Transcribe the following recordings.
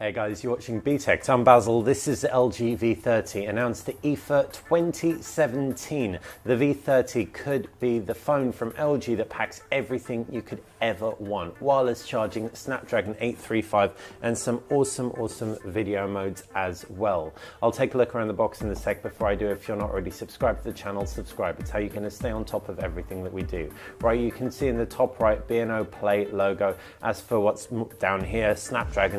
Hey guys, you're watching BTech. I'm Basil. This is the LG V30, announced at IFA 2017. The V30 could be the phone from LG that packs everything you could ever want. Wireless charging, Snapdragon 835, and some awesome video modes as well. I'll take a look around the box in a sec. Before I do, if you're not already subscribed to the channel, subscribe. It's how you're going to stay on top of everything that we do. Right, you can see in the top right, B&O Play logo. As for what's down here, Snapdragon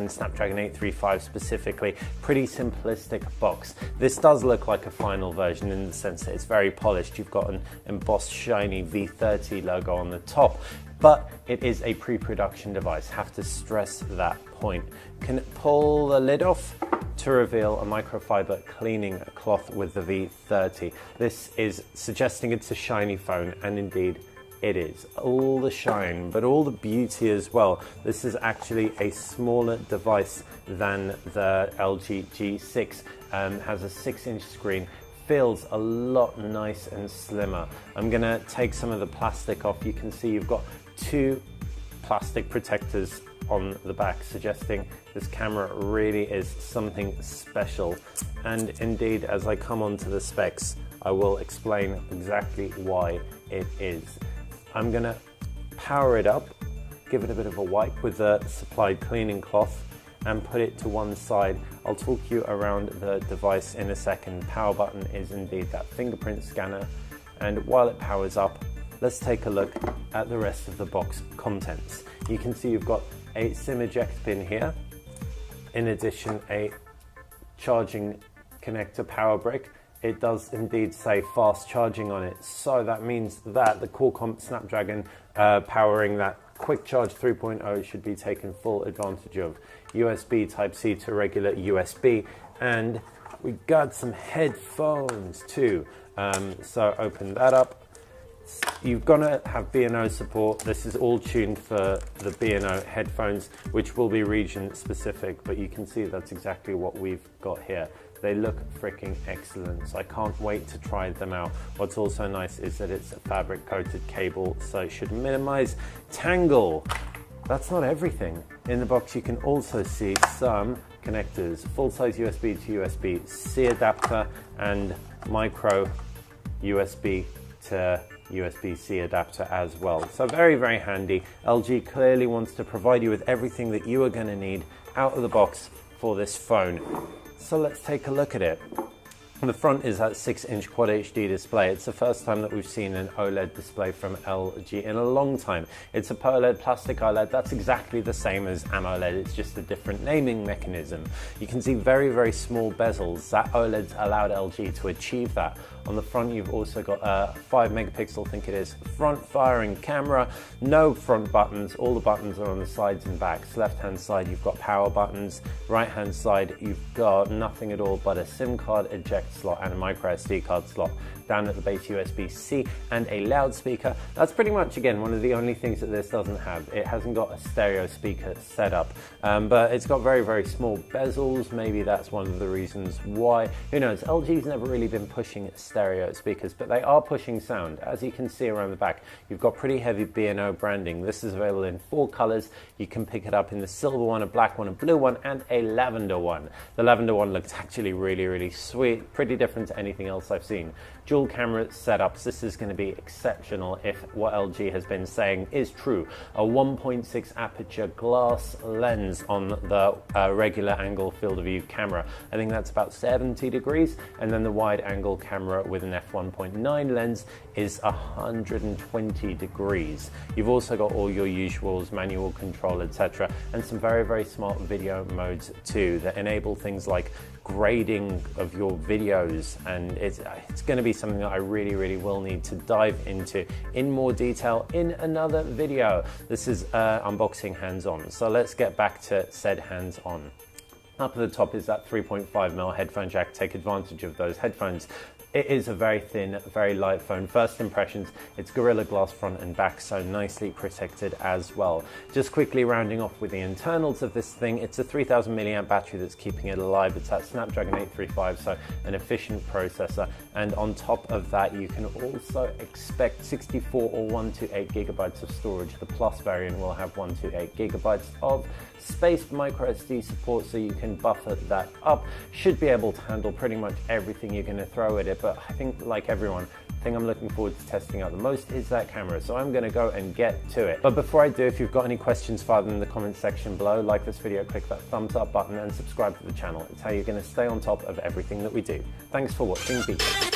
835 specifically, pretty simplistic box. This does look like a final version in the sense that it's very polished. You've got an embossed shiny V30 logo on the top, but it is a pre-production device. Have to stress that point. Can pull the lid off to reveal a microfiber cleaning cloth with the V30. This is suggesting it's a shiny phone, and indeed it is. All the shine, but all the beauty as well. This is actually a smaller device than the LG G6, has a 6-inch screen, feels a lot nice and slimmer. I'm gonna take some of the plastic off. You can see you've got 2 plastic protectors on the back, suggesting this camera really is something special. And indeed, as I come onto the specs, I will explain exactly why it is. I'm gonna power it up, give it a bit of a wipe with the supplied cleaning cloth, and put it to one side. I'll talk you around the device in a second. Power button is indeed that fingerprint scanner. And while it powers up, let's take a look at the rest of the box contents. You can see you've got a SIM eject pin here. In addition, a charging connector power brick. It does indeed say fast charging on it, so that means that the Qualcomm Snapdragon powering that Quick Charge 3.0 should be taken full advantage of. USB Type-C to regular USB, and we got some headphones too. So open that up. You're gonna have B&O support. This is all tuned for the B&O headphones, which will be region specific, but you can see that's exactly what we've got here. They look freaking excellent, so I can't wait to try them out. What's also nice is that it's a fabric coated cable, so it should minimize tangle. That's not everything. In the box you can also see some connectors, full-size USB to USB-C adapter and micro USB to USB-C adapter as well. So very handy. LG clearly wants to provide you with everything that you are going to need out of the box for this phone. So let's take a look at it. On the front is that 6-inch Quad HD display. It's the first time that we've seen an OLED display from LG in a long time. It's a POLED plastic OLED. That's exactly the same as AMOLED. It's just a different naming mechanism. You can see very small bezels. That OLED allowed LG to achieve that. On the front, you've also got a 5 megapixel, I think it is, front firing camera. No front buttons. All the buttons are on the sides and backs. Left-hand side, you've got power buttons. Right-hand side, you've got nothing at all but a SIM card eject slot and a micro SD card slot. Down at the base, USB-C and a loudspeaker. That's pretty much, again, one of the only things that this doesn't have. It hasn't got a stereo speaker setup, but it's got very small bezels. Maybe that's one of the reasons why. Who knows? LG's never really been pushing stereo speakers, but they are pushing sound. As you can see around the back, you've got pretty heavy B&O branding. This is available in 4 colors. You can pick it up in the silver one, a black one, a blue one, and a lavender one. The lavender one looks actually really sweet, pretty different to anything else I've seen. Dual camera setups. This is going to be exceptional if what LG has been saying is true. A 1.6 aperture glass lens on the regular angle field of view camera. I think that's about 70 degrees, and then the wide angle camera with an f1.9 lens is 120 degrees. You've also got all your usuals, manual control, etc., and some very smart video modes too that enable things like grading of your videos, and it's going to be something that I really will need to dive into in more detail in another video. This is unboxing hands-on, so let's get back to said hands-on. Up at the top is that 3.5mm headphone jack. Take advantage of those headphones. It is a very thin, very light phone. First impressions, it's Gorilla Glass front and back, so nicely protected as well. Just quickly rounding off with the internals of this thing, it's a 3000 milliamp battery that's keeping it alive. It's that Snapdragon 835, so an efficient processor. And on top of that, you can also expect 64 or 128 gigabytes of storage. The Plus variant will have 128 gigabytes of space, micro SD support, so you can buffer that up. Should be able to handle pretty much everything you're going to throw at it, but I think, like everyone, the thing I'm looking forward to testing out the most is that camera, so I'm going to go and get to it. But before I do, if you've got any questions, fire them in the comment section below. Like this video, click that thumbs up button and subscribe to the channel. It's how you're going to stay on top of everything that we do. Thanks for watching. Peace.